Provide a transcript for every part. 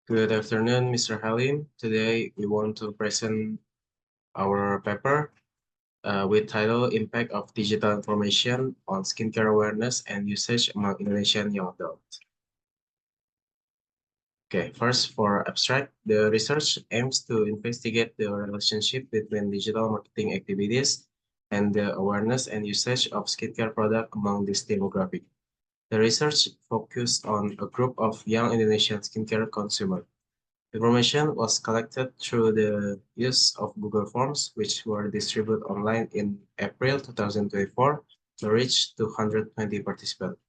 Good afternoon, Mr. Halim. Today we want to present our paper with title Impact of Digital Information on Skincare Awareness and Usage among Indonesian Young Adults. Okay, first for abstract, the research aims to investigate the relationship between digital marketing activities and the awareness and usage of skincare products among this demographic. The research focused on a group of young Indonesian skincare consumers. Information was collected through the use of Google Forms, which were distributed online in April 2024 to reach 220 participants.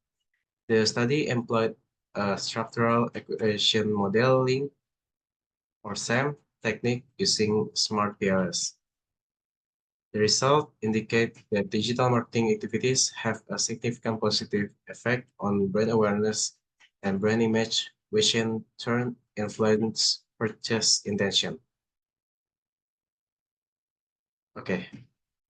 The study employed a structural acquisition modeling, or SAM, technique using smart PRS. The results indicate that digital marketing activities have a significant positive effect on brand awareness and brand image, which in turn influence purchase intention. Okay,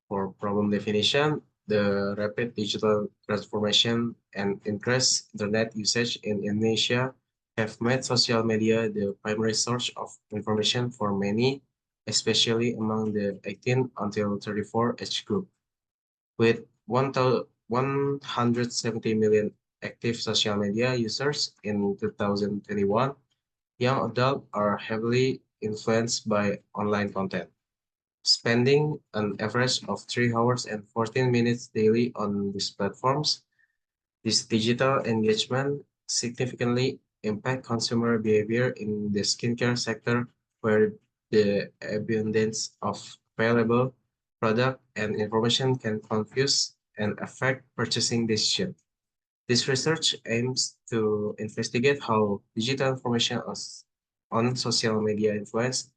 for problem definition, the rapid digital transformation and increased internet usage in Indonesia have made social media the primary source of information for many, especially among the 18 until 34 age group. With 170 million active social media users in 2021, young adults are heavily influenced by online content, spending an average of 3 hours and 14 minutes daily on these platforms. This digital engagement significantly impacts consumer behavior in the skincare sector, where the abundance of available product and information can confuse and affect purchasing decisions. This research aims to investigate how digital information on social media influence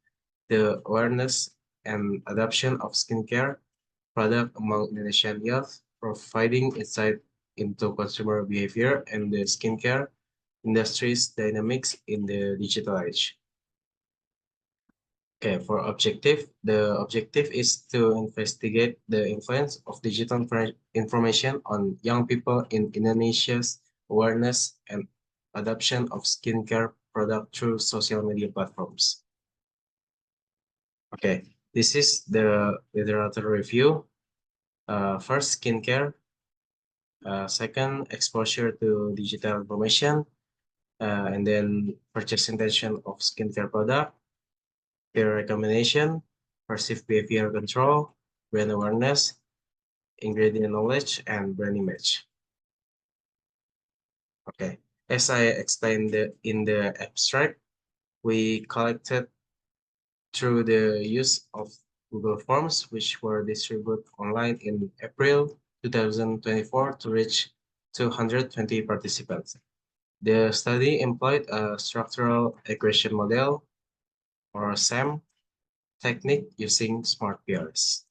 the awareness and adoption of skincare product among Indonesian youth, providing insight into consumer behavior and the skincare industry's dynamics in the digital age. Okay, for objective, the objective is to investigate the influence of digital information on young people in Indonesia's awareness and adoption of skincare product through social media platforms. Okay, this is the literature review. First, skincare. Second, exposure to digital information. And then purchase intention of skincare product. Peer recommendation, perceived behavior control, brand awareness, ingredient knowledge, and brand image. Okay, as I explained in the abstract, we collected through the use of Google Forms, which were distributed online in April 2024 to reach 220 participants. The study employed a structural equation model, or SAM, technique using smart PRs.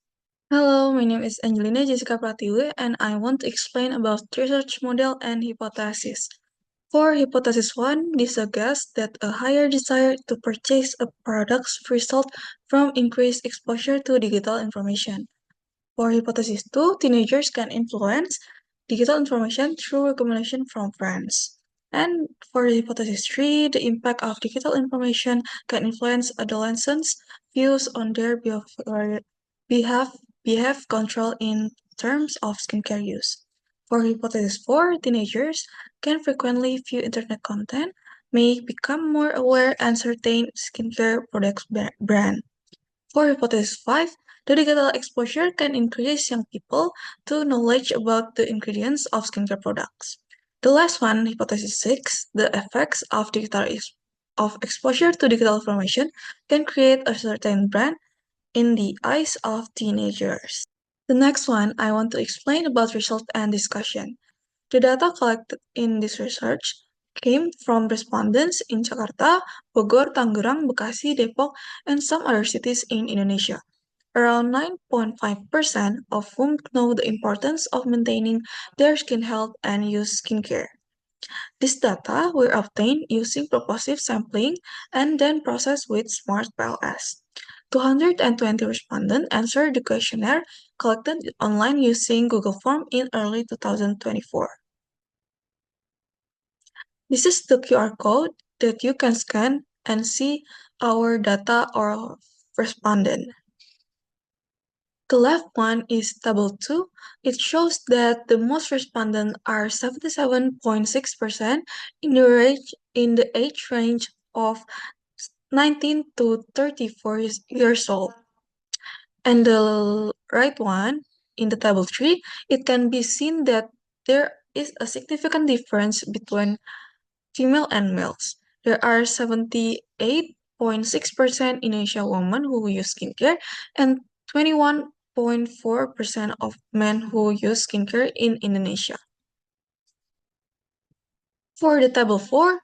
Hello, my name is Angelina Jessica Pratiwi, and I want to explain about research model and hypothesis. For hypothesis 1, this suggests that a higher desire to purchase a product results from increased exposure to digital information. For hypothesis 2, teenagers can influence digital information through recommendation from friends. And for hypothesis 3, the impact of digital information can influence adolescents' views on their behave control in terms of skincare use. For hypothesis 4, teenagers can frequently view internet content, may become more aware and certain skincare products brand. For hypothesis 5, the digital exposure can increase young people to knowledge about the ingredients of skincare products. The last one, hypothesis 6, the effects of exposure to digital information can create a certain brand in the eyes of teenagers. The next one, I want to explain about result and discussion. The data collected in this research came from respondents in Jakarta, Bogor, Tangerang, Bekasi, Depok, and some other cities in Indonesia. Around 9.5% of whom know the importance of maintaining their skin health and use skincare. These data were obtained using purposive sampling and then processed with Smart PLS. 220 respondents answered the questionnaire collected online using Google Form in early 2024. This is the QR code that you can scan and see our data or respondent. The left one is table 2. It shows that the most respondents are 77.6% in the age range of 19 to 34 years old. And the right one, in the table 3, it can be seen that there is a significant difference between female and males. There are 78.6% Indonesian women who use skincare and 21.4% of men who use skincare in Indonesia. For the table 4,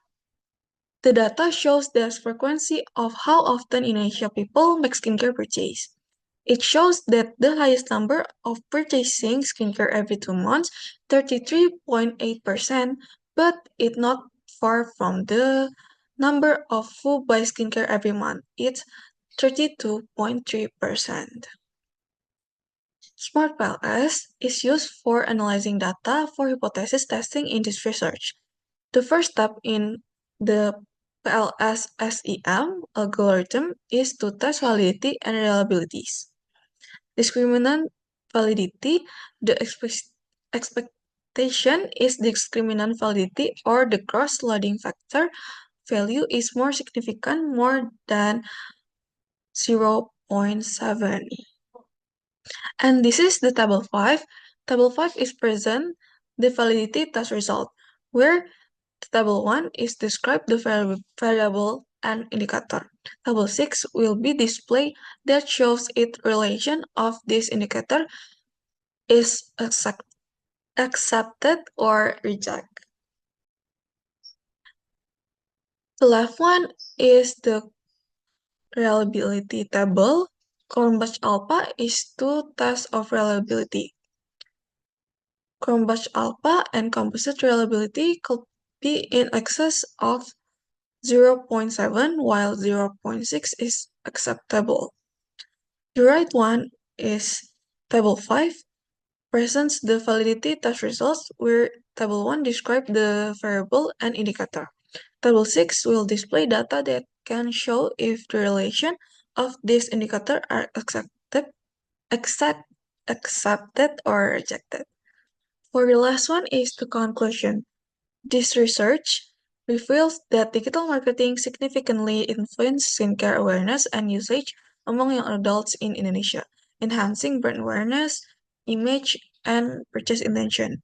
the data shows the frequency of how often Indonesia people make skincare purchase. It shows that the highest number of purchasing skincare every 2 months, 33.8%, but it's not far from the number of who buy skincare every month. It's 32.3%. SmartPLS is used for analyzing data for hypothesis testing in this research. The first step in the PLS SEM algorithm is to test validity and reliabilities. Discriminant validity, the expectation is discriminant validity or the cross-loading factor value is more significant, more than 0.7. And this is the table 5. Table 5 is present the validity test result, where table 1 is described the variable and indicator. Table 6 will be displayed that shows its relation of this indicator is accepted or rejected. The left one is the reliability table. Cronbach alpha is two tests of reliability. Cronbach alpha and composite reliability could be in excess of 0.7, while 0.6 is acceptable. The right one is table 5, presents the validity test results, where table 1 describes the variable and indicator. Table 6 will display data that can show if the relation of this indicator are accepted or rejected. For the last one is the conclusion. This research reveals that digital marketing significantly influences skincare awareness and usage among young adults in Indonesia, enhancing brand awareness, image, and purchase intention.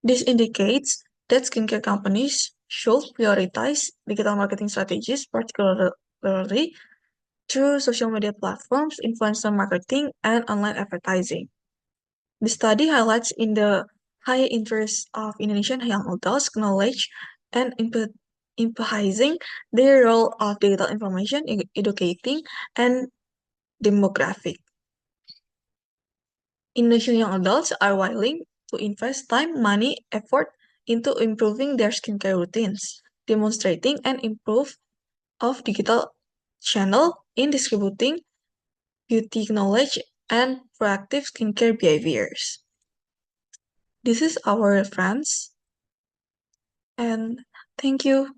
This indicates that skincare companies should prioritize digital marketing strategies, particularly through social media platforms, influencer marketing, and online advertising. The study highlights in the high interest of Indonesian young adults knowledge and emphasizing their role of digital information, educating, and demographic. Indonesian young adults are willing to invest time, money, effort into improving their skincare routines, demonstrating an improve of digital channel in distributing beauty knowledge and proactive skincare behaviors. This is our reference, and thank you.